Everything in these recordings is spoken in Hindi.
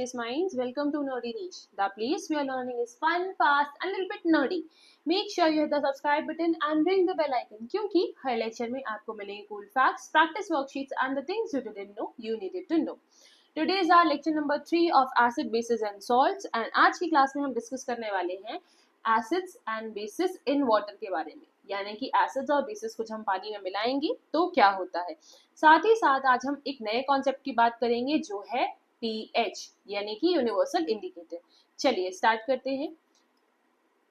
curious minds, welcome to Nerdy Niche. The place we are learning is fun, fast and a little bit nerdy. Make sure you hit the subscribe button and ring the bell icon क्योंकि हर लेक्चर में आपको मिलेंगे cool facts, practice worksheets and the things you didn't know you needed to know. Today is our lecture number 3 of acid, bases and salts and आज की क्लास में हम डिस्कस करने वाले हैं acids and bases in water के बारे में, यानी कि एसिड्स और बेसिस को जब हम पानी में मिलाएंगे तो क्या होता है। साथ ही साथ आज हम एक नए कॉन्सेप्ट की बात करेंगे जो है pH यानी कि यूनिवर्सल इंडिकेटर। चलिए स्टार्ट करते हैं।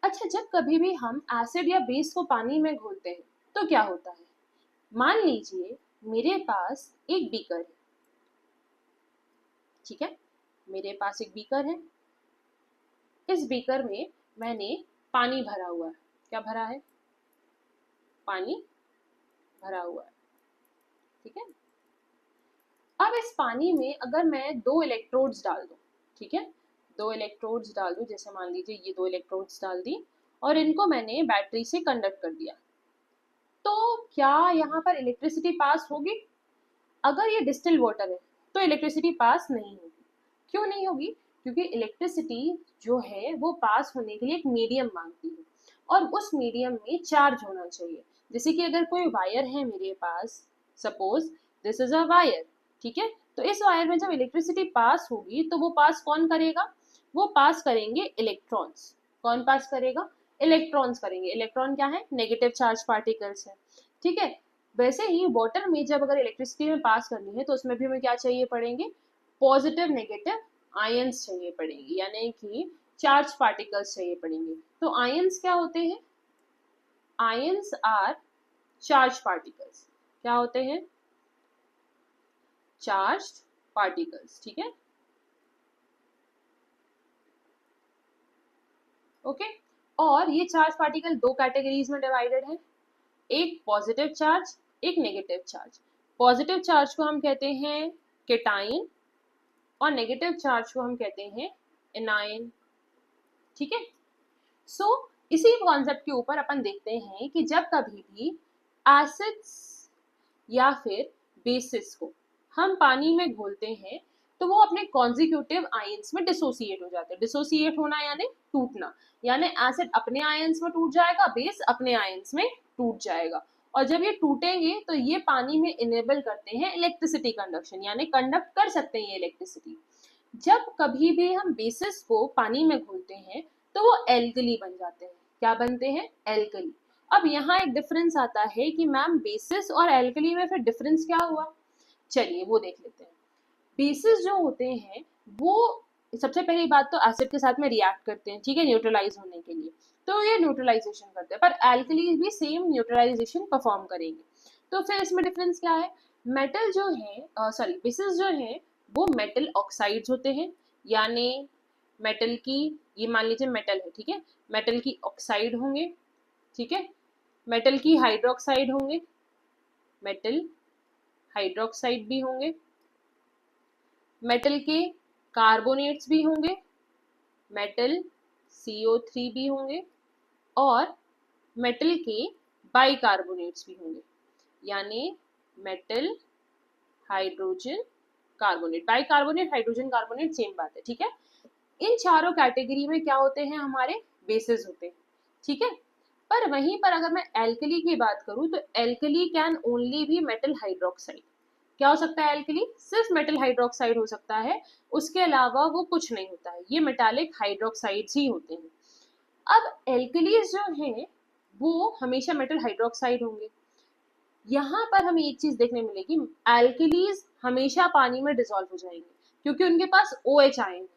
अच्छा, जब कभी भी हम एसिड या बेस को पानी में घोलते हैं तो क्या होता है। मान लीजिए मेरे पास एक बीकर है, ठीक है, मेरे पास एक बीकर है। इस बीकर में मैंने पानी भरा हुआ है। क्या भरा है? पानी भरा हुआ है, ठीक है। अब इस पानी में अगर मैं 2 इलेक्ट्रोड्स डाल दूं, ठीक है, 2 इलेक्ट्रोड्स डाल दूं, जैसे मान लीजिए ये 2 इलेक्ट्रोड्स डाल दी और इनको मैंने बैटरी से कंडक्ट कर दिया, तो क्या यहाँ पर इलेक्ट्रिसिटी पास होगी? अगर ये डिस्टिल वाटर है तो इलेक्ट्रिसिटी पास नहीं होगी। क्यों नहीं होगी? क्योंकि इलेक्ट्रिसिटी जो है वो पास होने के लिए एक मीडियम मांगती है और उस मीडियम में चार्ज होना चाहिए। जैसे कि अगर कोई वायर है मेरे पास, suppose this is a wire, ठीक है, तो इस वायर में जब इलेक्ट्रिसिटी पास होगी तो वो पास कौन करेगा? वो पास करेंगे इलेक्ट्रॉन्स। कौन पास करेगा? इलेक्ट्रॉन्स करेंगे। इलेक्ट्रॉन क्या है? नेगेटिव चार्ज पार्टिकल्स है, ठीक है। वैसे ही वाटर में जब अगर इलेक्ट्रिसिटी में पास करनी है तो उसमें भी हमें क्या चाहिए पड़ेंगे? पॉजिटिव नेगेटिव आयंस चाहिए पड़ेंगे, यानी कि चार्ज पार्टिकल्स चाहिए पड़ेंगे। तो आयंस क्या होते हैं? Ions are charge particles. क्या होते हैं? चार्ज्ड पार्टिकल्स, ठीक है, ओके। और ये चार्ज पार्टिकल 2 कैटेगरीज में डिवाइडेड है, एक पॉजिटिव चार्ज, एक नेगेटिव चार्ज। पॉजिटिव चार्ज को हम कहते हैं केटाइन और नेगेटिव चार्ज को हम कहते हैं एनायन, ठीक है। सो इसी कॉन्सेप्ट के ऊपर अपन देखते हैं कि जब कभी भी एसिड्स या फिर बेसिस को हम पानी में घोलते हैं तो वो अपने कॉन्जिक्यूटिव आयंस में डिसोसिएट हो जाते हैं। डिसोसिएट होना यानी टूटना, यानी एसिड अपने आयंस में टूट जाएगा, बेस अपने आयंस में टूट जाएगा। और जब ये टूटेंगे तो ये पानी में इनेबल करते हैं इलेक्ट्रिसिटी कंडक्शन, यानी कंडक्ट कर सकते हैं ये इलेक्ट्रिसिटी। जब कभी भी हम बेसिस को पानी में घोलते हैं तो वो एल्कली बन जाते हैं। क्या बनते हैं? एल्कली। अब यहाँ एक डिफरेंस आता है कि मैम बेसिस और एल्कली में फिर डिफरेंस क्या हुआ? चलिए वो देख लेते हैं। बेसिस जो होते हैं वो सबसे पहली बात तो एसिड के साथ में रिएक्ट करते हैं, ठीक है, न्यूट्रलाइज होने के लिए, तो ये न्यूट्रलाइजेशन करते हैं। पर एल्कली भी सेम न्यूट्रलाइजेशन परफॉर्म करेंगे। तो फिर इसमें डिफरेंस क्या है? मेटल जो है बेसिस जो है वो मेटल ऑक्साइड्स होते हैं, यानी मेटल की, ये मान लीजिए मेटल है, ठीक है, मेटल की ऑक्साइड होंगे, ठीक है, मेटल की हाइड्रोक्साइड होंगे, मेटल हाइड्रोक्साइड भी होंगे, मेटल के कार्बोनेट्स भी होंगे, मेटल CO3 भी होंगे और मेटल के बाइकार्बोनेट्स भी होंगे, यानी metal hydrogen carbonate. Bicarbonate hydrogen carbonate same बात है, ठीक है। इन चारों कैटेगरी में क्या होते हैं? हमारे बेसिस होते हैं, ठीक है। पर वहीं पर अगर मैं एल्कली की बात करूं तो एल्कली कैन ओनली भी मेटल हाइड्रोक्साइड। क्या हो सकता है एल्कली? सिर्फ मेटल हाइड्रोक्साइड हो सकता है, उसके अलावा वो कुछ नहीं होता है, ये मेटालिक हाइड्रोक्साइड्स ही होते हैं। अब एल्कलीज जो हैं वो हमेशा मेटल हाइड्रोक्साइड होंगे। यहाँ पर हमें एक चीज देखने मिलेगी, एल्कलीज हमेशा पानी में डिसॉल्व हो जाएंगे क्योंकि उनके पास OH आयन है।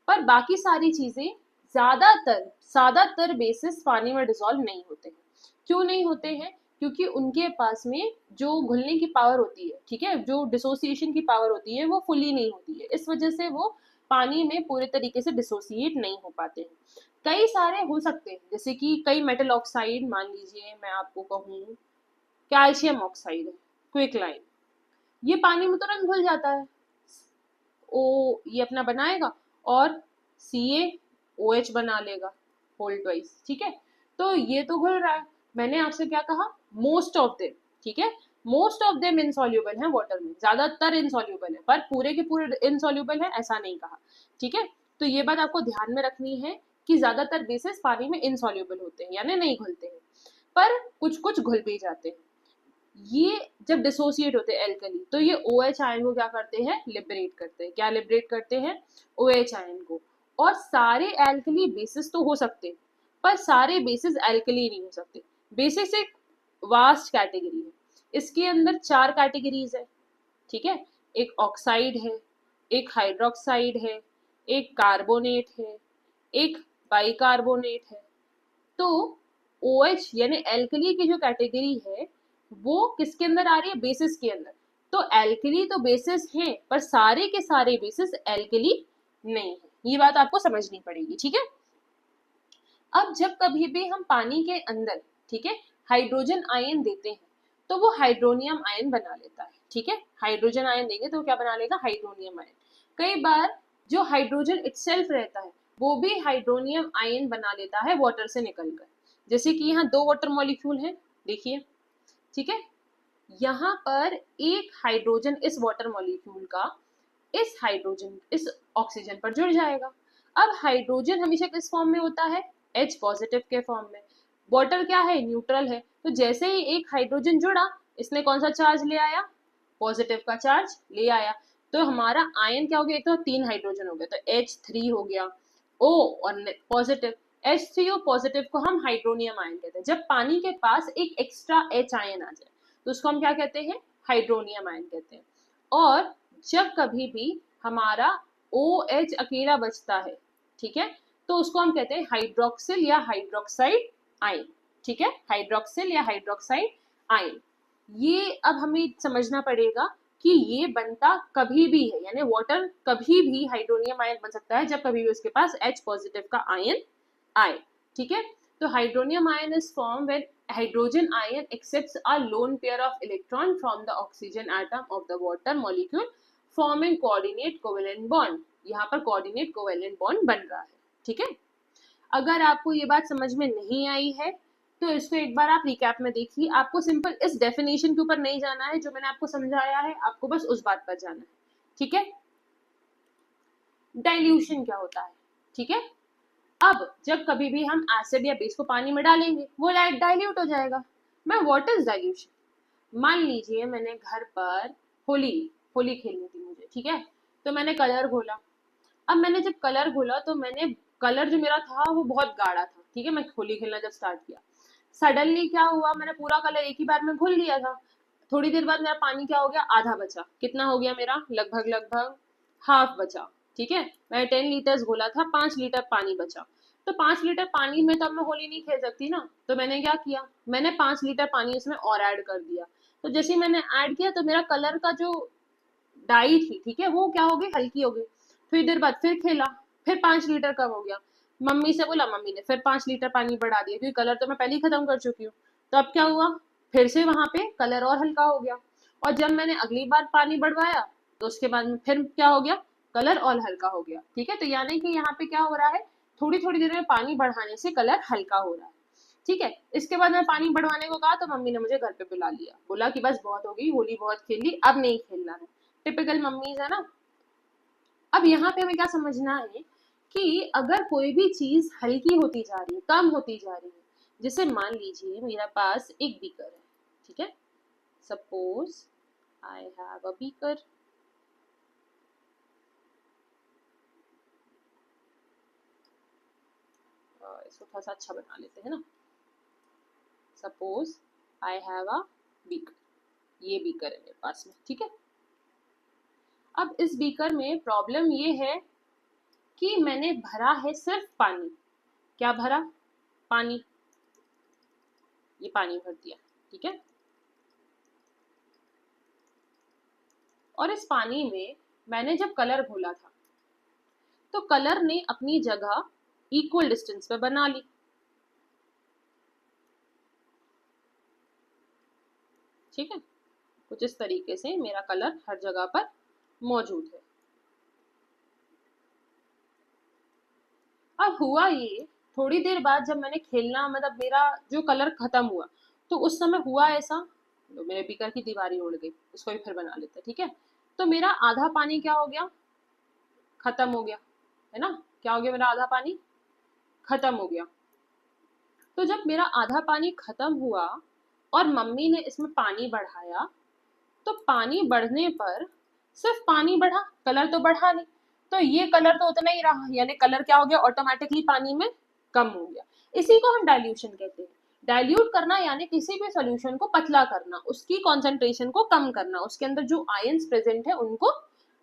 पर बाकी सारी चीजें ज्यादातर बेसिस पानी में डिसॉल्व नहीं होते हैं। क्यों नहीं होते हैं? क्योंकि उनके पास में जो घुलने की पावर होती है, ठीक है, जो डिसोसिएशन की पावर होती है वो फुली नहीं होती है, इस वजह से वो पानी में पूरे तरीके से डिसोसिएट नहीं हो पाते हैं। कई सारे हो सकते हैं, जैसे कि कई मेटल ऑक्साइड, मान लीजिए मैं आपको कहूँ कैल्शियम ऑक्साइड है, क्विकलाइन, ये पानी में तुरंत घुल जाता है, ये अपना बनाएगा और CaOH बना लेगा होल ट्वाइस, ठीक है। तो ये तो घुल रहा है। मैंने आपसे क्या कहा? मोस्ट ऑफ देम, ठीक है, मोस्ट ऑफ देम इनसॉल्यूबल है वाटर में, ज्यादातर इनसॉल्यूबल है, पर पूरे के पूरे इनसॉल्यूबल है ऐसा नहीं कहा, ठीक है। तो ये बात आपको ध्यान में रखनी है कि ज्यादातर बेसिस पानी में इनसॉल्यूबल होते हैं यानी नहीं घुलते हैं, पर कुछ कुछ घुल भी जाते हैं। ये जब डिसोसिएट होते हैं एल्कली तो ये OH आयन को क्या करते हैं, लिबरेट करते हैं। क्या लिबरेट करते हैं, OH आयन को। और सारे एल्कली बेसिस तो हो सकते हैं पर सारे बेसिस एल्कली नहीं हो सकते। बेसिस एक वास्ट कैटेगरी है, इसके अंदर 4 कैटेगरीज है, ठीक है। एक ऑक्साइड है, एक हाइड्रोक्साइड है, एक कार्बोनेट है, एक बाइकार्बोनेट है। तो OH यानी एल्कली की जो कैटेगरी है वो किसके अंदर आ रही है, बेसिस के अंदर। तो एल्कली तो बेसिस है पर सारे के सारे बेसिस एल्कली नहीं है, ये बात आपको समझनी पड़ेगी, ठीक है। अब जब कभी भी हम पानी के अंदर, ठीक है, हाइड्रोजन आयन देते हैं तो वो हाइड्रोनियम आयन बना लेता है, ठीक है। हाइड्रोजन आयन देंगे तो क्या बना लेगा, हाइड्रोनियम आयन। कई बार जो हाइड्रोजन इटसेल्फ रहता है वो भी हाइड्रोनियम आयन बना लेता है वाटर से निकलकर। जैसे कि यहाँ 2 वाटर मॉलिक्यूल हैं, देखिए, ठीक है। यहाँ पर एक हाइड्रोजन इस वाटर मॉलिक्यूल का इस हाइड्रोजन इस ऑक्सीजन पर जुड़ जाएगा। अब हाइड्रोजन हमेशा किस फॉर्म में होता है, H पॉजिटिव के फॉर्म में। वाटर क्या है, न्यूट्रल है। तो जैसे ही एक हाइड्रोजन जुड़ा इसने कौन सा चार्ज ले आया, पॉजिटिव का चार्ज ले आया। तो हमारा आयन क्या हो गया, एक तो 3 हाइड्रोजन हो गया तो H3 हो गया, O और पॉजिटिव, H3O पॉजिटिव को हम हाइड्रोनियम आयन कहते हैं। जब पानी के पास एक एक्स्ट्रा H आयन आ जाए तो उसको हम क्या कहते हैं, हाइड्रोनियम आयन कहते हैं। और जब कभी भी हमारा OH अकेला बचता है, ठीक है, तो उसको हम कहते हैं हाइड्रोक्सिल या हाइड्रोक्साइड आयन, ठीक है, हाइड्रोक्सिल या हाइड्रोक्साइड आयन। ये अब हमें समझना पड़ेगा कि ये बनता कभी भी है, यानी वाटर कभी भी हाइड्रोनियम आयन बन सकता है जब कभी भी उसके पास H पॉजिटिव का आयन आए, ठीक है। तो hydronium ion is form when hydrogen ion accepts a lone pair of electron from the oxygen atom of the water molecule forming coordinate covalent bond। यहाँ पर coordinate covalent bond बन रहा है, ठीक है। अगर आपको ये बात समझ में नहीं आई है तो इसको एक बार आप रिकैप में देखिए। आपको सिंपल इस डेफिनेशन के ऊपर नहीं जाना है, जो मैंने आपको समझाया है आपको बस उस बात पर जाना है, ठीक है। डाइल्यूशन क्या होता है, ठीक है। अब जब कभी भी हम एसिड या बेस को पानी में डालेंगे वो डाइल्यूट हो जाएगा। मैं व्हाट इज डाइल्यूशन, मान लीजिए मैंने घर पर होली होली खेलनी थी मुझे, ठीक है। तो मैंने कलर घोला। अब मैंने जब कलर घोला तो मैंने कलर जो मेरा था वो बहुत गाढ़ा था, ठीक है। मैं होली खेलना जब स्टार्ट किया सडनली क्या हुआ, मैंने पूरा कलर एक ही बार में घुल लिया था। थोड़ी देर बाद मेरा पानी क्या हो गया, आधा बचा। कितना हो गया मेरा, लगभग लगभग हाफ बचा, ठीक है। मैंने 10 लीटर्स घोला था, 5 लीटर पानी बचा। तो 5 लीटर पानी में तो अब मैं होली नहीं खेल सकती ना, तो मैंने क्या किया, मैंने 5 लीटर पानी उसमें और ऐड कर दिया। तो जैसे ही मैंने ऐड किया तो मेरा कलर का जो डाई थी, ठीक है, वो क्या हो गई, हल्की हो गई। थोड़ी देर बाद फिर खेला, फिर 5 लीटर कम हो गया। मम्मी से बोला, मम्मी ने फिर 5 लीटर पानी बढ़ा दिया क्योंकि कलर तो मैं पहले ही खत्म कर चुकी हूँ। तो अब क्या हुआ, फिर से वहां पे कलर और हल्का हो गया। और जब मैंने अगली बार पानी बढ़वाया तो उसके बाद में फिर क्या हो गया, कलर और हल्का हो गया, ठीक है। तो यानी कि यहाँ पे क्या हो रहा है, थोड़ी थोड़ी देर में पानी बढ़ाने से कलर हल्का हो रहा है, ठीक है। इसके बाद मैं पानी बढ़वाने को कहा तो मम्मी ने मुझे घर पे बुला लिया, बोला कि बस बहुत हो गई, होली बहुत खेल ली, अब नहीं खेलना है। टिपिकल मम्मीज है ना। अब यहाँ पे हमें क्या समझना है कि अगर कोई भी चीज हल्की होती जा रही है, कम होती जा रही है, जैसे मान लीजिए मेरे पास एक बीकर है, ठीक है। Suppose I have a beaker, इसको थोड़ा सा अच्छा बना लेते हैं ना। Suppose I have a beaker, ये बीकर है मेरे पास में, ठीक है। अब इस बीकर में प्रॉब्लम ये है कि मैंने भरा है सिर्फ पानी। क्या भरा, पानी, ये पानी भर दिया, ठीक है। और इस पानी में मैंने जब कलर घोला था तो कलर ने अपनी जगह इक्वल डिस्टेंस पे बना ली, ठीक है। कुछ इस तरीके से मेरा कलर हर जगह पर मौजूद है। अब हुआ ये, थोड़ी देर बाद जब मैंने खेलना, मतलब मेरा जो कलर खत्म हुआ, तो उस समय हुआ ऐसा तो मेरे बीकर की दीवारी उड़ गई, इसको भी फिर बना लेते हैं, ठीक है। तो मेरा आधा पानी क्या हो गया, खत्म हो गया, है ना। क्या हो गया, मेरा आधा पानी खत्म हो गया। तो जब मेरा आधा पानी खत्म हुआ और मम्मी ने इसमें पानी बढ़ाया, तो पानी बढ़ने पर सिर्फ पानी बढ़ा, कलर तो बढ़ा नहीं। तो ये कलर तो उतना ही रहा, यानी कलर क्या हो गया, ऑटोमेटिकली पानी में कम हो गया। इसी को हम डाइल्यूशन कहते हैं। डाइल्यूट करना यानी किसी भी सॉल्यूशन को पतला करना, उसकी कॉन्सेंट्रेशन को कम करना, उसके अंदर जो आयंस प्रेजेंट है उनको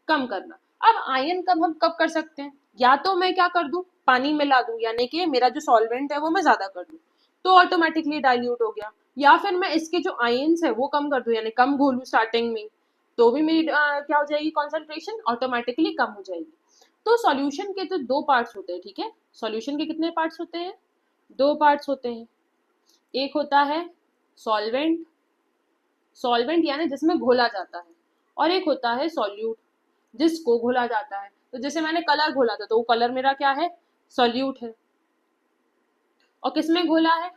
कम करना। अब आयन कब हम कब कर सकते हैं, या तो मैं क्या कर दूं, पानी मिला दूं, यानी कि मेरा जो सॉल्वेंट है वो मैं ज्यादा कर दूं, तो ऑटोमेटिकली डाइल्यूट हो गया। या फिर मैं इसके जो आयंस है वो कम कर दूं, यानी कम घोलूं स्टार्टिंग में, तो भी मेरी क्या हो जाएगी, कॉन्सेंट्रेशन ऑटोमेटिकली कम हो जाएगी। तो सॉल्यूशन के तो दो पार्ट्स होते हैं, ठीक है। सॉल्यूशन के कितने पार्ट्स होते हैं, दो पार्ट्स होते हैं। एक होता है सॉल्वेंट, सॉल्वेंट यानी जिसमें घोला जाता है, और एक होता है सॉल्यूट, जिसको घोला जाता है। तो जैसे मैंने कलर घोला था, तो वो कलर मेरा क्या है, सॉल्यूट है। और किसमें घोला है,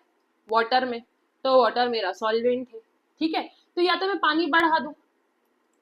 वाटर में, तो वाटर मेरा सॉल्वेंट है, ठीक है। तो या तो मैं पानी बढ़ा दूं,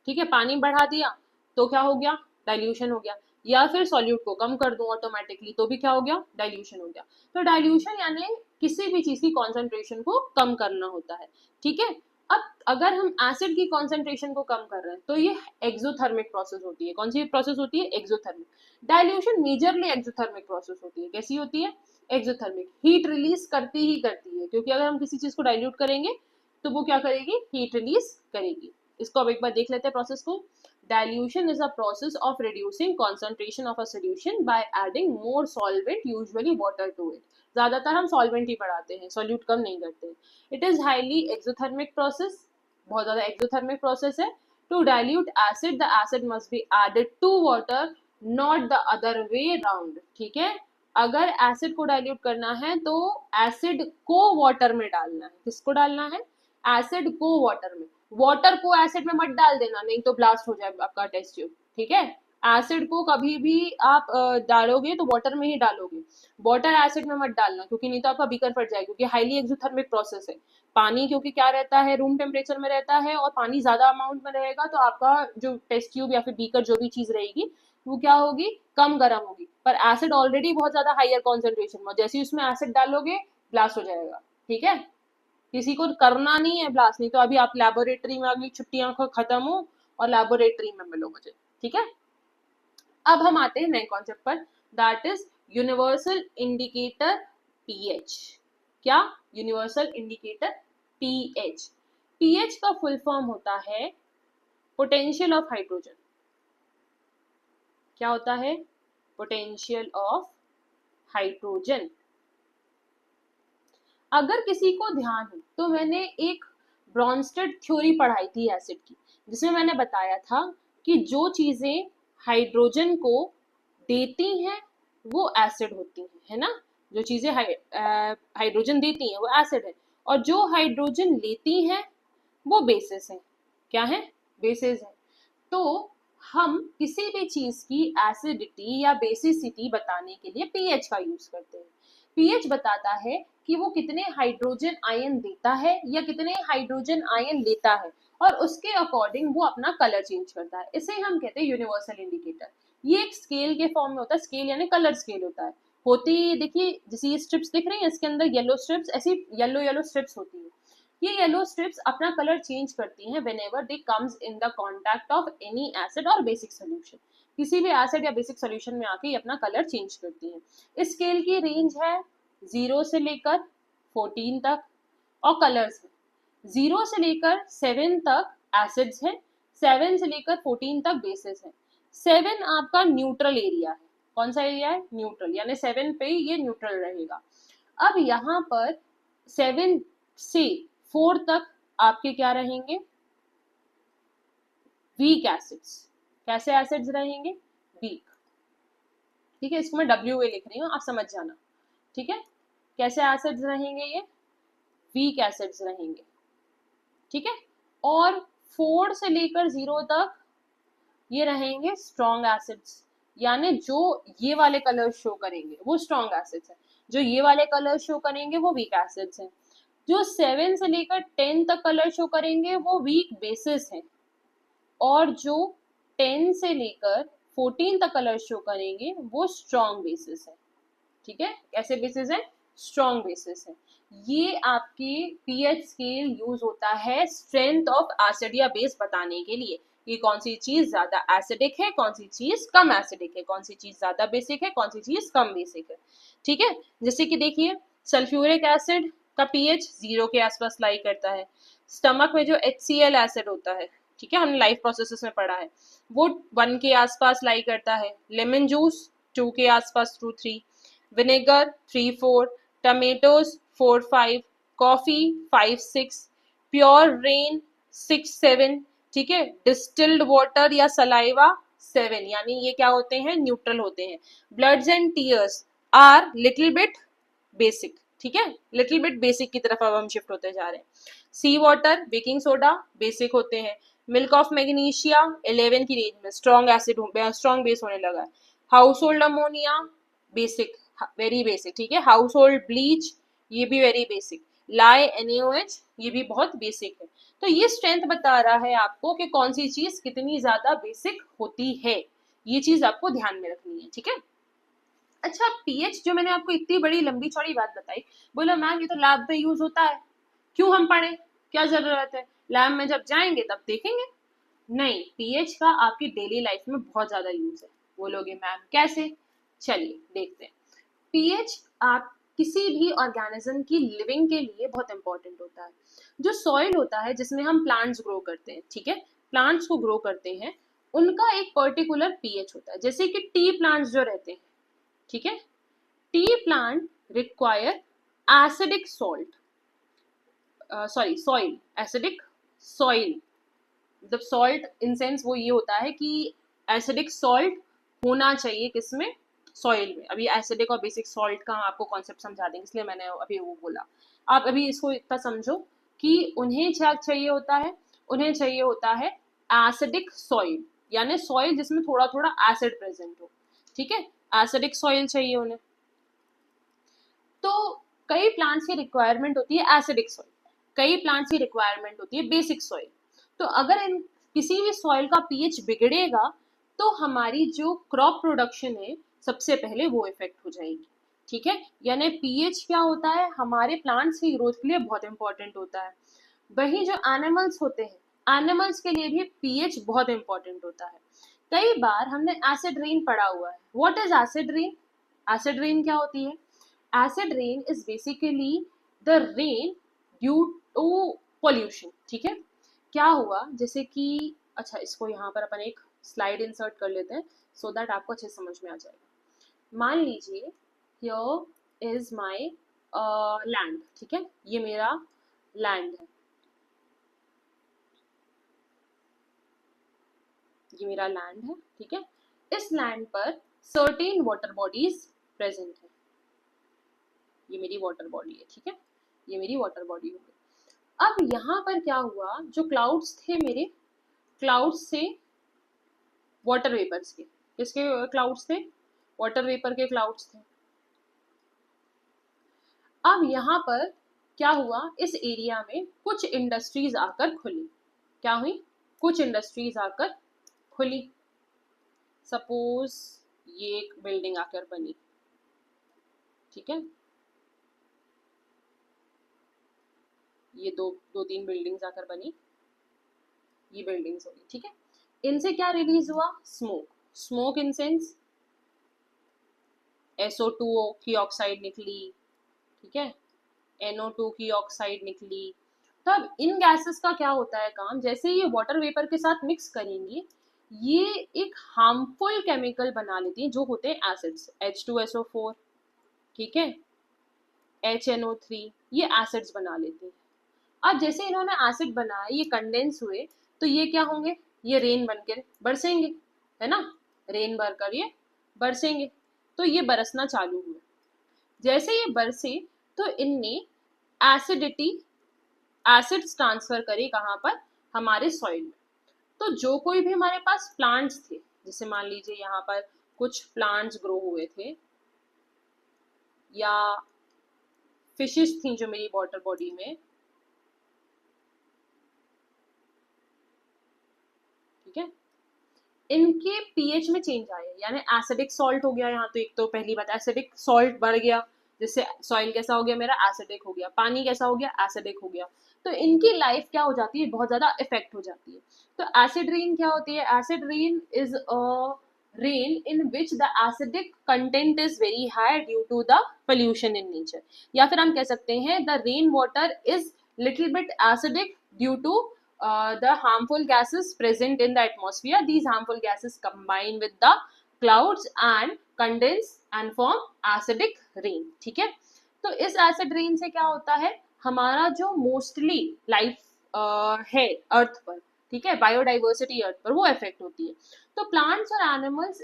ठीक है, पानी बढ़ा दिया तो क्या हो गया, डाइल्यूशन हो गया। या फिर सॉल्यूट को कम कर दूं ऑटोमेटिकली, तो भी क्या हो गया, डाइल्यूशन हो गया। तो डाइल्यूशन यानी किसी भी चीज की कॉन्सेंट्रेशन को कम करना होता है, ठीक है। अब अगर हम एसिड की कॉन्सेंट्रेशन को कम कर रहे हैं, तो ये एक्सोथर्मिक प्रोसेस होती है। कौन सी प्रोसेस होती है, exothermic. Dilution majorly exothermic process होती है। कैसी होती है, एक्सोथर्मिक। हीट रिलीज करती ही करती है, क्योंकि अगर हम किसी चीज को डाइल्यूट करेंगे तो वो क्या करेगी, हीट रिलीज करेगी। इसको अब एक बार देख लेते हैं प्रोसेस को। Dilution is a process of reducing concentration of a solution by adding more solvent, usually water, to it. ज्यादातर हम सॉल्वेंट ही बढ़ाते हैं, सॉल्यूट कम नहीं करते। It is highly exothermic process, बहुत ज्यादा एक्सोथर्मिक प्रोसेस है। To dilute acid, the acid must be added to water, not the other way round, ठीक है। अगर एसिड को डाइल्यूट करना है तो एसिड को वाटर में डालना है। किसको डालना है, एसिड को वाटर में। वाटर को एसिड में मत डाल देना, नहीं तो ब्लास्ट हो जाए आपका टेस्ट ट्यूब, ठीक है। एसिड को कभी भी आप डालोगे तो वाटर में ही डालोगे, वाटर एसिड में मत डालना, क्योंकि नहीं तो आपका बीकर फट जाएगा, क्योंकि हाईली एक्सोथर्मिक प्रोसेस है। पानी क्योंकि क्या रहता है, रूम टेम्परेचर में रहता है, और पानी ज्यादा अमाउंट में रहेगा तो आपका जो टेस्ट ट्यूब या फिर बीकर जो भी चीज रहेगी वो क्या होगी, कम गर्म होगी। पर एसिड ऑलरेडी बहुत ज्यादा हायर कॉन्सेंट्रेशन में, जैसे ही उसमें एसिड डालोगे ब्लास्ट हो जाएगा, ठीक है। किसी को करना नहीं है ब्लास्ट, नहीं तो अभी आप लेबोरेटरी में, अगली छुट्टियां खत्म हो और लेबोरेटरी में मिलो मुझे, ठीक है। अब हम आते हैं नए कॉन्सेप्ट पर, that is universal indicator pH. क्या, यूनिवर्सल इंडिकेटर पीएच। पीएच का फुल फॉर्म होता है पोटेंशियल ऑफ हाइड्रोजन। क्या होता है, पोटेंशियल ऑफ हाइड्रोजन। अगर किसी को ध्यान हो तो मैंने एक ब्रॉन्स्टेड थ्योरी पढ़ाई थी एसिड की, जिसमें मैंने बताया था कि जो चीजें हाइड्रोजन को देती हैं वो एसिड होती हैं, है ना। जो चीजें हाइड्रोजन देती हैं वो एसिड है, और जो हाइड्रोजन लेती हैं वो बेसिस है। क्या है, बेसिस है। तो हम किसी भी चीज की एसिडिटी या बेसिसिटी बताने के लिए पीएच का यूज करते हैं। पीएच बताता है कि वो कितने हाइड्रोजन आयन देता है या कितने हाइड्रोजन आयन लेता है, और उसके अकॉर्डिंग वो अपना कलर चेंज करता है। इसे हम कहते हैं यूनिवर्सल इंडिकेटर। ये एक स्केल के फॉर्म में होता है, स्केल यानी कलर स्केल होता है। होती देखिए, जैसे ये स्ट्रिप्स दिख रही है, इसके अंदर येलो स्ट्रिप्स, ऐसी येलो येलो स्ट्रिप्स होती है। ये येलो स्ट्रिप्स अपना कलर चेंज करती हैं whenever they comes in the contact of any acid और बेसिक सॉल्यूशन। किसी भी एसिड या बेसिक सॉल्यूशन में आके ये अपना कलर चेंज करती हैं। इस स्केल की रेंज है 0 से लेकर 14 तक, और कलर्स है 0 से लेकर 7 तक एसिड्स है, 7 से लेकर 14 तक बेसिस है। 7 आपका न्यूट्रल एरिया है। कौन सा एरिया है, न्यूट्रल, यानी 7 पे ये न्यूट्रल रहेगा। अब यहाँ पर 7 से 4 तक आपके क्या रहेंगे, वीक एसिड्स। कैसे एसिड्स रहेंगे, वीक, ठीक है। इसको मैं WA लिख रही हूँ, आप समझ जाना, ठीक है। कैसे एसिड्स रहेंगे, ये वीक एसिड्स रहेंगे, ठीक है। और 4 से लेकर 0 तक ये रहेंगे स्ट्रॉन्ग एसिड्स, यानी जो ये वाले कलर शो करेंगे वो स्ट्रॉन्ग एसिड्स हैं, जो ये वाले कलर शो करेंगे वो वीक एसिड्स हैं। जो 7 से लेकर 10 तक कलर शो करेंगे वो वीक बेसिस हैं, और जो 10 से लेकर 14 तक कलर शो करेंगे वो स्ट्रॉन्ग बेसिस है। ठीक है, कैसे बेसिस है? स्ट्रॉन्ग बेसिस है। ये आपके पीएच स्केल यूज होता है स्ट्रेंथ ऑफ एसिड या बेस बताने के लिए कि कौन सी चीज ज्यादा एसिडिक है, कौन सी चीज कम एसिडिक है, कौन सी चीज ज्यादा बेसिक है, कौन सी चीज कम बेसिक है। ठीक है, जैसे कि देखिए सल्फ्यूरिक एसिड का पीएच 0 के आसपास लाई करता है। स्टमक में जो HCl एसिड होता है, ठीक है, हमने लाइफ प्रोसेसेस में पढ़ा है, वो 1 के आसपास लाई करता है। लेमन जूस 2 के आसपास to 3, vinegar 3-4, tomatoes 4-5, coffee 5-6, pure rain 6-7, ठीक है, डिस्टिल्ड वाटर या सलाइवा 7, यानी ये क्या होते हैं? न्यूट्रल होते हैं। Bloods and tears are little bit basic, ठीक है, लिटिल बिट बेसिक की तरफ अब हम शिफ्ट होते जा रहे हैं। सी वाटर, बेकिंग सोडा बेसिक होते हैं। मिल्क ऑफ मैग्नीशिया 11 की रेंज में स्ट्रॉन्ग एसिड, स्ट्रॉन्ग बेस होने लगा है। House hold ammonia basic, very basic, ठीक है। हाउस होल्ड ब्लीच ये भी वेरी बेसिक। लाई NaOH ये भी बहुत बेसिक है। तो ये स्ट्रेंथ बता रहा है आपको कि कौन सी चीज कितनी ज्यादा बेसिक होती है, ये चीज आपको ध्यान में रखनी है, ठीक है। अच्छा, पीएच जो मैंने आपको इतनी बड़ी लंबी चौड़ी बात बताई, बोला मैम ये तो लैब में यूज होता है, क्यों हम पढ़े, क्या जरूरत है, लैब में जब जाएंगे तब देखेंगे। नहीं, पीएच का आपकी डेली लाइफ में बहुत ज्यादा यूज है। बोलोगे मैम कैसे? चलिए देखते हैं। पीएच आप किसी भी ऑर्गेनिज्म की लिविंग के लिए बहुत इंपॉर्टेंट होता है। जो सॉइल होता है जिसमें हम प्लांट्स ग्रो करते हैं, ठीक है, प्लांट्स को ग्रो करते हैं, उनका एक पर्टिकुलर पीएच होता है। जैसे कि टी प्लांट्स जो रहते हैं, ठीक है, T plant require acidic salt, sorry soil, acidic soil, मतलब सॉल्ट इन सेंस वो ये होता है कि एसिडिक सॉल्ट होना चाहिए किसमें? सॉइल में। अभी एसिडिक और बेसिक सॉल्ट का हम आपको कॉन्सेप्ट समझा देंगे, इसलिए मैंने अभी वो बोला। आप अभी इसको इतना समझो कि उन्हें क्या चाहिए होता है, उन्हें चाहिए होता है एसिडिक सॉइल, यानी सॉइल जिसमें थोड़ा थोड़ा एसिड प्रेजेंट हो, ठीक है, एसिडिक सॉइल चाहिए उन्हें। तो कई प्लांट्स की रिक्वायरमेंट होती है एसिडिक सॉइल, कई प्लांट्स की रिक्वायरमेंट होती है बेसिक सॉइल। तो अगर इन किसी भी सॉइल का पीएच बिगड़ेगा तो हमारी जो क्रॉप प्रोडक्शन है सबसे पहले वो इफेक्ट हो जाएगी, ठीक है। यानी पीएच क्या होता है? हमारे प्लांट्स की ग्रोथ के लिए बहुत इंपॉर्टेंट होता है। वही जो एनिमल्स होते हैं, एनिमल्स के लिए भी पीएच बहुत इंपॉर्टेंट होता है। कई बार हमने एसिड रेन पढ़ा हुआ है। What is acid rain? Acid rain क्या होती है? Acid rain is basically the rain due to pollution, ठीक है। क्या हुआ, जैसे कि अच्छा इसको यहाँ पर अपन एक स्लाइड इंसर्ट कर लेते हैं सो दैट आपको अच्छे समझ में आ जाएगा। मान लीजिए हियर इज माय लैंड, ठीक है, ये मेरा लैंड है, ये मेरा लैंड है, ठीक है। इस लैंड पर सर्टेन वाटर बॉडीज प्रेजेंट है, ये मेरी वाटर बॉडी है, ठीक है, ये मेरी वाटर बॉडी हो गई। अब यहाँ पर क्या हुआ, जो क्लाउड्स थे मेरे, क्लाउड्स से वाटर वेपर्स के, किसके क्लाउड्स थे? वाटर वेपर के क्लाउड्स थे। अब यहाँ पर क्या हुआ, इस एरिया में कुछ इंडस्ट्रीज आकर खुली। क्या हुई? कुछ इंडस्ट्रीज आकर खुली। सपोज ये एक बिल्डिंग आकर बनी, ठीक है, ये दो तीन बिल्डिंग्स आकर बनी, ये बिल्डिंग्स होगी, ठीक है। इनसे क्या रिलीज हुआ? Smoke. Smoke in sense SO2 की ऑक्साइड निकली, ठीक है, NO2 की ऑक्साइड निकली। तो अब इन गैसेस का क्या होता है काम, जैसे ये वाटर वेपर के साथ मिक्स करेंगी, ये एक हार्मफुल केमिकल बना लेती हैं जो होते हैं एसिड्स, H2SO4, ठीक है, HNO3, ये एसिड्स बना लेते हैं। अब जैसे इन्होंने एसिड बनाया, ये कंडेंस हुए, तो ये क्या होंगे? ये रेन बनकर बरसेंगे, है ना, रेन बनकर ये बरसेंगे। तो ये बरसना चालू हुआ। जैसे ये बरसे तो इनने एसिडिटी, एसिड्स ट्रांसफर करे कहाँ पर? हमारे सॉइल में। तो जो कोई भी हमारे पास प्लांट्स थे, जैसे मान लीजिए यहाँ पर कुछ प्लांट्स ग्रो हुए थे, या फिशेस थी जो मेरी वाटर बॉडी में, ठीक है, इनके पीएच में चेंज आया, यानी एसिडिक सॉल्ट हो गया यहाँ, तो एक तो पहली बात एसिडिक सॉल्ट बढ़ गया, जिससे सॉइल कैसा हो गया मेरा, एसिडिक हो गया, पानी कैसा हो गया, एसिडिक हो गया, तो इनकी लाइफ क्या हो जाती है, बहुत ज्यादा इफेक्ट हो जाती है। तो एसिड रेन क्या होती है, acid rain is a rain in which the acidic content is very high due to the pollution in nature, या फिर हम कह सकते हैं the rain water is little bit acidic due to the harmful gases present in the atmosphere. These harmful gases combine with the clouds and condense and form acidic rain. ठीक है, तो इस एसिड रेन से क्या होता है, हमारा जो मोस्टली लाइफ है अर्थ पर, ठीक है, बायोडाइवर्सिटी अर्थ पर, वो इफेक्ट होती है। तो प्लांट्स और एनिमल्स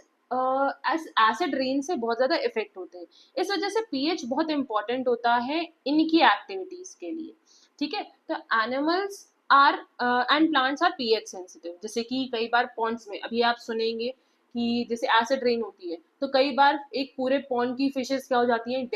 एसिड रेन से बहुत ज्यादा इफेक्ट होते हैं। इस वजह से पीएच बहुत इंपॉर्टेंट होता है इनकी एक्टिविटीज के लिए, ठीक है। तो animals are and plants are pH sensitive, जैसे कि कई बार पॉन्ड्स में अभी आप सुनेंगे कि जैसे एसिड रेन होती है तो कई बार एक पूरे पॉन्ड की फिशेस क्या हो जाती हैं,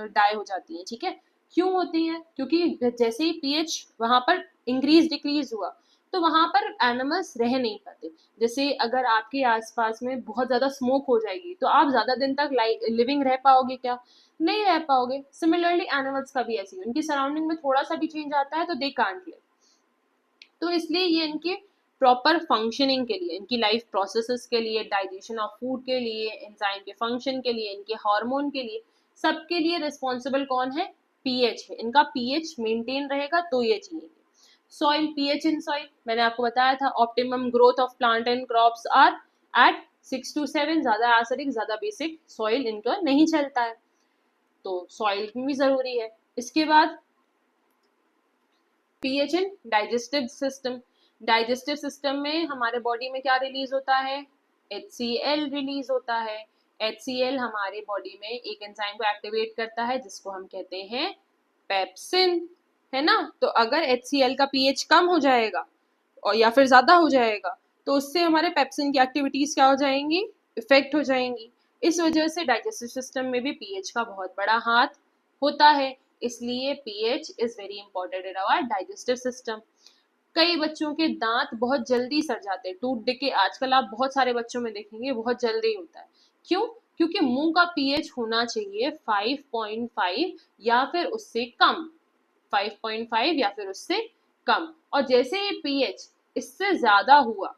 डाई हो जाती हैं, ठीक है। क्यों होती हैं, क्योंकि जैसे ही पीएच वहां पर इंक्रीज डिक्रीज हुआ तो वहां पर एनिमल्स रह नहीं पाते। जैसे अगर आपके आसपास में बहुत ज्यादा स्मोक हो जाएगी तो आप ज्यादा दिन तक लिविंग रह पाओगे क्या, नहीं रह पाओगे। सिमिलरली एनिमल्स का भी ऐसे ही, उनकी सराउंडिंग में थोड़ा सा भी चेंज आता है तो दे कांट लिव। तो इसलिए ये इनके प्रॉपर फंक्शनिंग के लिए, इनकी लाइफ प्रोसेसेस के लिए, डाइजेशन ऑफ फूड के लिए, एंजाइम के फंक्शन के लिए, इनके हार्मोन के लिए, सबके लिए रिस्पॉन्सिबल कौन है, पीएच है। इनका पीएच मेंटेन रहेगा तो ये जिएंगे। सॉइल, पीएच इन सॉइल मैंने आपको बताया था, optimum growth of plant and crops are at 6 to 7, ज्यादा एसिडिक ज्यादा बेसिक सॉइल इनका नहीं चलता है, तो सॉइल भी जरूरी है। इसके बाद पीएच इन डाइजेस्टिव सिस्टम, डाइजेस्टिव सिस्टम में हमारे बॉडी में क्या रिलीज होता है, HCl रिलीज होता है। HCl हमारे बॉडी में एक एंजाइम को एक्टिवेट करता है जिसको हम कहते हैं पेप्सिन, है ना। तो अगर HCl का पीएच कम हो जाएगा और या फिर ज्यादा हो जाएगा तो उससे हमारे पेप्सिन की एक्टिविटीज क्या हो जाएंगी, इफेक्ट हो जाएंगी। इस वजह से डाइजेस्टिव सिस्टम में भी पीएच का बहुत बड़ा हाथ होता है, इसलिए pH is very important in our digestive system. कई बच्चों के दांत बहुत जल्दी सड़ जाते हैं, टूट डिके आजकल आप बहुत सारे बच्चों में देखेंगे बहुत जल्दी होता है। क्यों, क्योंकि मुंह का पीएच होना चाहिए 5.5 या फिर उससे कम, 5.5 या फिर उससे कम, और जैसे ही पीएच इससे ज्यादा हुआ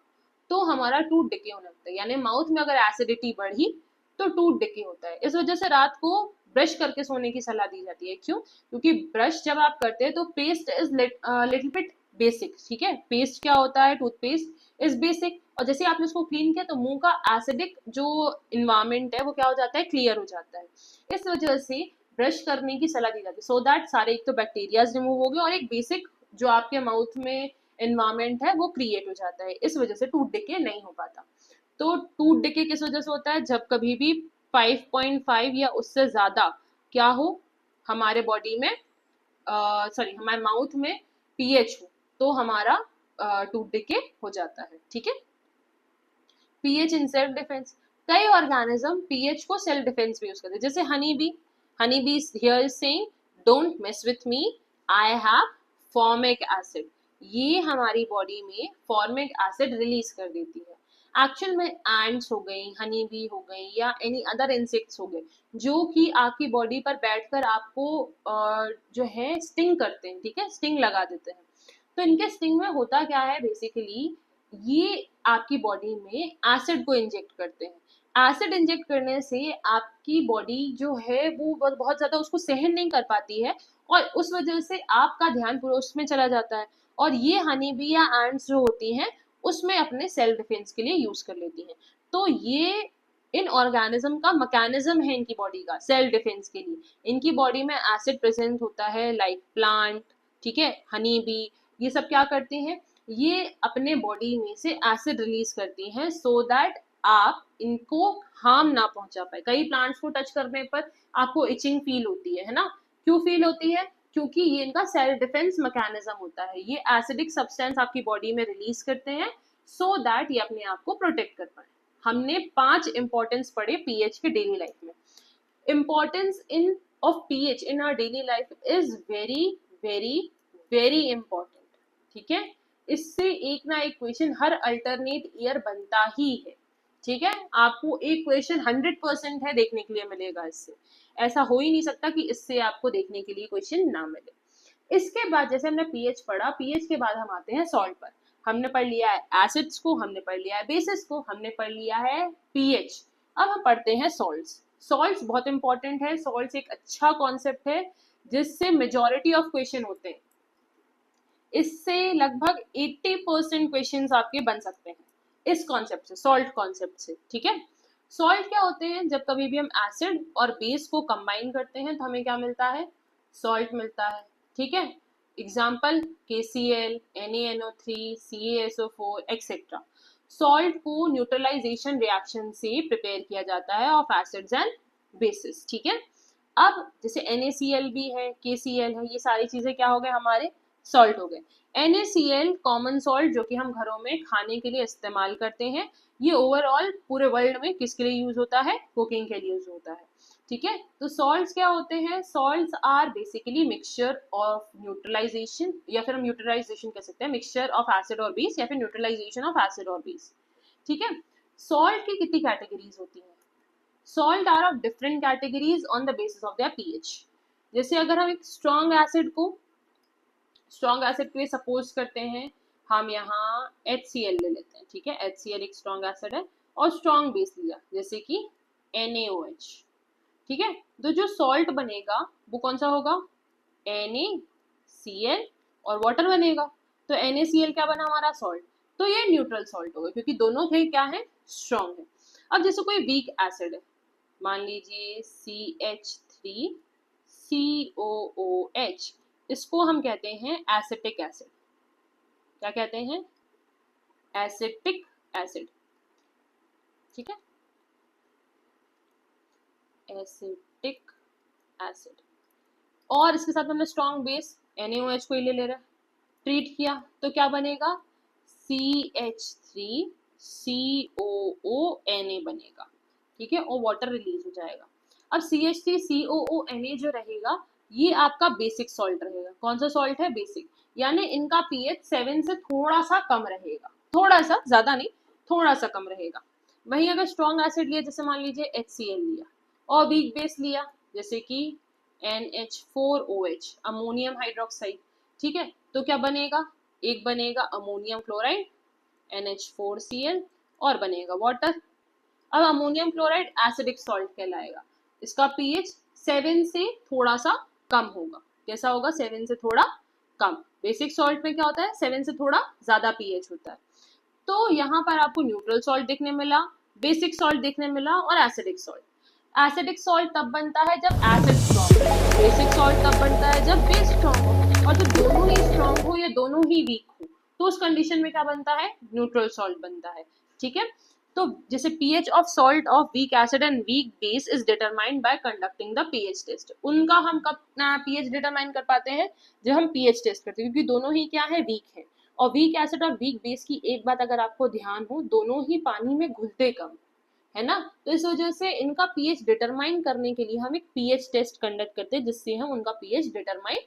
तो हमारा टूथ डिके होने लगता है, यानी माउथ में अगर एसिडिटी बढ़ी तो टूथ डिके होता है। इस वजह से रात को ब्रश करके सोने की सलाह दी जाती है। क्यों, क्योंकि ब्रश जब आप करते हैं तो paste is little bit basic, ठीक है, पेस्ट क्या होता है, टूथपेस्ट इज बेसिक, और जैसे आपने उसको क्लीन किया तो मुंह का एसिडिक जो इन्वायरमेंट है वो क्या हो जाता है, क्लियर हो जाता है। इस वजह से ब्रश करने की सलाह दी जाती है, सो दैट सारे एक तो बैक्टीरियाज रिमूव हो गए और एक बेसिक जो आपके माउथ में एनवायरमेंट है वो क्रिएट हो जाता है। इस वजह से टूथ डिके नहीं हो पाता। तो टूथ डिके किस वजह से होता है, जब कभी भी 5.5 या उससे ज्यादा क्या हो हमारे बॉडी में, सॉरी हमारे माउथ में पीएच हो तो हमारा टूथ डिके हो जाता है, ठीक है। पीएच इन सेल्फ डिफेंस, कई ऑर्गेनिज्म पीएच को सेल्फ डिफेंस भी यूज करते हैं, जैसे honey be here is saying don't mess with me, I have formic acid. ये हमारी बॉडी में फॉर्मिक एसिड रिलीज कर देती है। एक्चुअल में एंड्स हो गई, हनी बी हो गई, या एनी अदर इंसेक्ट्स हो गए जो कि आपकी बॉडी पर बैठकर आपको जो है स्टिंग करते हैं, ठीक है, स्टिंग लगा देते हैं। तो इनके स्टिंग में होता क्या है, बेसिकली ये आपकी बॉडी में एसिड को इंजेक्ट करते हैं। एसिड इंजेक्ट करने से आपकी बॉडी जो है वो बहुत ज्यादा उसको सहन नहीं कर पाती है और उस वजह से आपका ध्यान पूरा उसमें चला जाता है, और ये हनी बी या एंड्स जो होती हैं उसमें अपने सेल्फ डिफेंस के लिए यूज कर लेती हैं। तो ये इन ऑर्गेनिज्म का मैकेनिज्म है इनकी बॉडी का सेल्फ डिफेंस के लिए। इनकी बॉडी में एसिड प्रेजेंट होता है लाइक प्लांट, ठीक है, हनी बी, ये सब क्या करते हैं, ये अपने बॉडी में से एसिड रिलीज करती हैं सो दैट आप इनको हार्म ना पहुंचा पाए। कई प्लांट्स को टच करने पर आपको इचिंग फील होती है ना, क्यों फील होती है, क्योंकि ये इनका सेल्फ डिफेंस मैकेनिज्म होता है। ये एसिडिक सब्सटेंस आपकी बॉडी में रिलीज करते हैं सो दैट ये अपने आप को प्रोटेक्ट कर पाए। हमने 5 इंपॉर्टेंस पढ़े पीएच के डेली लाइफ में। Importance in of pH in our daily life is very very very important, ठीक है। इससे एक ना एक क्वेश्चन हर अल्टरनेट ईयर बनता ही है, ठीक है। आपको एक क्वेश्चन 100% है देखने के लिए मिलेगा इससे, ऐसा हो ही नहीं सकता कि इससे आपको देखने के लिए क्वेश्चन ना मिले। इसके बाद जैसे हमने पीएच पढ़ा, पीएच के बाद हम आते हैं सॉल्ट पर। हमने पढ़ लिया है एसिड्स को, हमने पढ़ लिया है बेसिस को, हमने पढ़ लिया है पीएच। अब हम पढ़ते हैं सॉल्ट्स। सॉल्ट्स बहुत इंपॉर्टेंट है। सॉल्ट्स एक अच्छा कॉन्सेप्ट है जिससे मेजॉरिटी ऑफ क्वेश्चन होते हैं। इससे लगभग 80% क्वेश्चंस आपके बन सकते हैं इस कॉन्सेप्ट से, सॉल्ट कॉन्सेप्ट से, ठीक है। सॉल्ट क्या होते हैं? जब कभी भी हम एसिड और बेस को कंबाइन करते हैं तो हमें क्या मिलता है? सॉल्ट मिलता है, ठीक है। Example KCl, NaNO3, CaSO4 etcetera. Salt को न्यूट्रलाइजेशन रिएक्शन से प्रिपेयर किया जाता है ऑफ एसिड्स एंड बेसिस, ठीक है। अब जैसे NaCl भी है, KCl है, ये सारी चीजें क्या हो गए? हमारे सॉल्ट हो गए। NaCl कॉमन सॉल्ट जो कि हम घरों में खाने के लिए इस्तेमाल करते हैं। ये ओवरऑल पूरे वर्ल्ड में किसके लिए यूज होता है? कुकिंग के लिए यूज होता है, ठीक है। तो सॉल्ट्स क्या होते हैं? Salts are basically mixture of neutralisation, या फिर हम न्यूट्रलाइजेशन कह सकते हैं, मिक्सचर ऑफ एसिड और बेस, या फिर न्यूट्रलाइजेशन ऑफ एसिड और बेस, ठीक है। सॉल्ट की कितनी कैटेगरीज होती हैं? Salt are of different categories on the basis of their pH. जैसे अगर हम एक स्ट्रॉन्ग एसिड के लिए सपोज करते हैं, हम यहाँ HCl ले लेते हैं, ठीक है। HCl एक स्ट्रॉन्ग एसिड है और स्ट्रॉन्ग बेस लिया जैसे कि NaOH, ठीक है। तो जो सॉल्ट बनेगा वो कौन सा होगा? NaCl और वाटर बनेगा। तो NaCl क्या बना? हमारा सॉल्ट। तो ये न्यूट्रल सॉल्ट होगा क्योंकि दोनों थे क्या है? स्ट्रॉन्ग है। अब जैसे कोई वीक एसिड है, मान लीजिए CH3COOH, इसको हम कहते हैं एसिटिक एसिड। क्या कहते हैं? एसिटिक एसिड, ठीक है, एसिटिक एसिड। और इसके साथ हमने स्ट्रॉन्ग बेस NaOH को ही ले रहे हैं, ट्रीट किया तो क्या बनेगा? CH3COONA बनेगा, ठीक है, और वाटर रिलीज हो जाएगा। अब CH3COONA जो रहेगा ये आपका बेसिक सॉल्ट रहेगा। कौन सा सॉल्ट है? बेसिक, यानी इनका pH 7 से थोड़ा सा कम रहेगा, थोड़ा सा, ज्यादा नहीं, थोड़ा सा कम रहेगा। वहीं अगर स्ट्रॉन्ग एसिड लिया, जैसे मान लीजिए HCl लिया, और वीक बेस लिया जैसे कि NH4OH, अमोनियम हाइड्रोक्साइड, ठीक है, तो क्या बनेगा? एक बनेगा अमोनियम क्लोराइड NH4Cl और बनेगा वाटर। अब अमोनियम क्लोराइड एसिडिक सॉल्ट कहलाएगा। इसका pH 7 से थोड़ा सा कम होगा। कैसा होगा? 7 से थोड़ा कम। बेसिक सॉल्ट में क्या होता है? 7 से थोड़ा ज्यादा pH होता है। तो यहाँ पर आपको न्यूट्रल सॉल्ट देखने मिला, बेसिक सॉल्ट देखने मिला और एसिडिक सॉल्ट। एसिडिक सॉल्ट तब बनता है जब एसिड स्ट्रॉन्ग हो, बेसिक सॉल्ट तब बनता है जब बेस स्ट्रॉन्ग हो, और जब दोनों ही स्ट्रॉन्ग हो या दोनों ही वीक हो तो उस कंडीशन में क्या बनता है? न्यूट्रल सॉल्ट बनता है, ठीक है। तो जैसे pH of salt of weak acid and weak base is determined by conducting the pH test. उनका हम कब pH डिटरमाइन कर पाते हैं? जब हम pH टेस्ट करते हैं, क्योंकि दोनों ही क्या है? वीक है। और वीक एसिड और वीक बेस की एक बात अगर आपको ध्यान हो, दोनों ही पानी में घुलते कम है ना। तो इस वजह से इनका pH डिटरमाइन करने के लिए हम एक pH टेस्ट कंडक्ट करते हैं जिससे हम उनका pH डिटरमाइन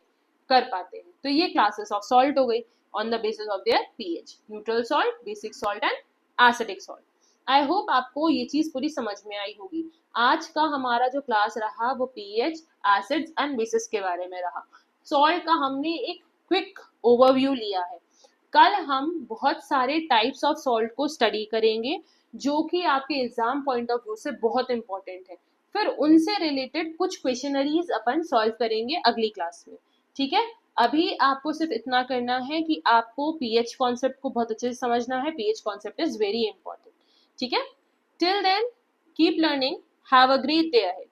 कर पाते हैं। तो ये क्लासेस ऑफ सॉल्ट हो गई on the basis of there pH, neutral salt, basic salt and acidic salt. I hope आपको ये चीज पूरी समझ में आई होगी। आज का हमारा जो क्लास रहा वो pH, एसिड्स एंड बेसिस के बारे में रहा। सॉल्ट का हमने एक क्विक ओवरव्यू लिया है। कल हम बहुत सारे टाइप्स ऑफ सॉल्ट को स्टडी करेंगे जो कि आपके एग्जाम पॉइंट ऑफ व्यू से बहुत इंपॉर्टेंट है। फिर उनसे रिलेटेड कुछ क्वेश्चनरीज अपन सॉल्व करेंगे अगली क्लास में, ठीक है। अभी आपको सिर्फ इतना करना है कि आपको pH कॉन्सेप्ट को बहुत अच्छे से समझना है। pH concept is very important, ठीक है। Till then keep learning, have a great day ahead.